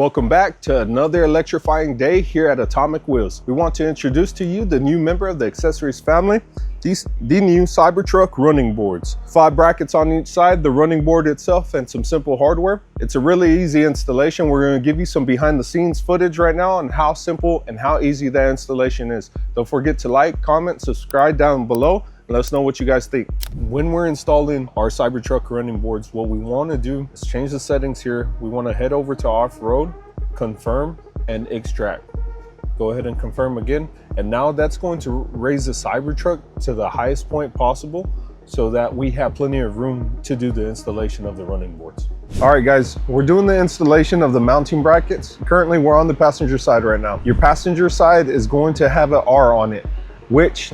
Welcome back to another electrifying day here at Atomic Wheels. We want to introduce to you the new member of the accessories family, the new Cybertruck running boards. 5 brackets on each side, the running board itself, and some simple hardware. It's a really easy installation. We're going to give you some behind the scenes footage right now on how simple and how easy that installation is. Don't forget to like, comment, subscribe down below. Let us know what you guys think. When we're installing our Cybertruck running boards, what we want to do is change the settings here. We want to head over to off-road, confirm, and extract. Go ahead and confirm again. And now that's going to raise the Cybertruck to the highest point possible so that we have plenty of room to do the installation of the running boards. All right, guys, we're doing the installation of the mounting brackets. Currently, we're on the passenger side right now. Your passenger side is going to have an R on it, which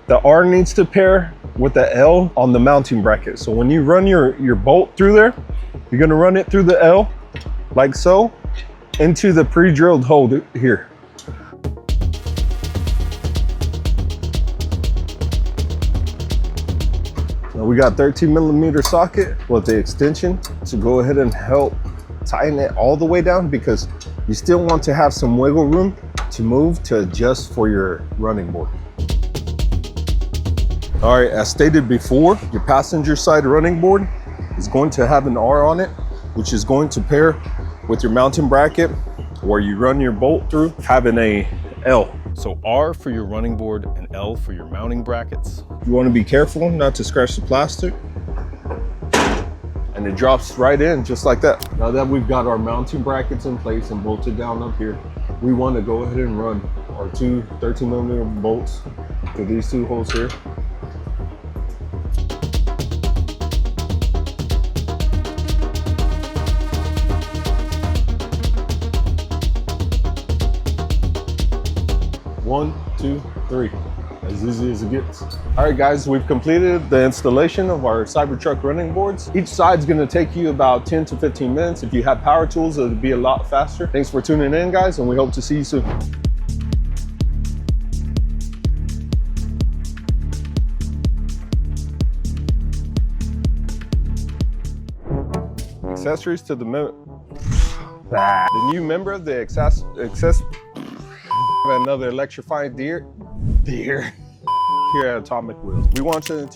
the R needs to pair with the L on the mounting bracket. So when you run your bolt through there, you're gonna run it through the L, like so, into the pre-drilled hole here. Now we got 13mm socket with the extension to go ahead and help tighten it all the way down, because you still want to have some wiggle room to move to adjust for your running board. All right, as stated before, your passenger side running board is going to have an R on it, which is going to pair with your mounting bracket where you run your bolt through, having a L. So R for your running board and L for your mounting brackets. You want to be careful not to scratch the plastic. And it drops right in just like that. Now that we've got our mounting brackets in place and bolted down up here, we want to go ahead and run our 2 13mm bolts to these 2 holes here. One, 2, 3, as easy as it gets. All right, guys, we've completed the installation of our Cybertruck running boards. Each side's gonna take you about 10 to 15 minutes. If you have power tools, it'll be a lot faster. Thanks for tuning in, guys, and we hope to see you soon. Accessories to the new member of the another electrifying deer here at Atomic Wheels. We want to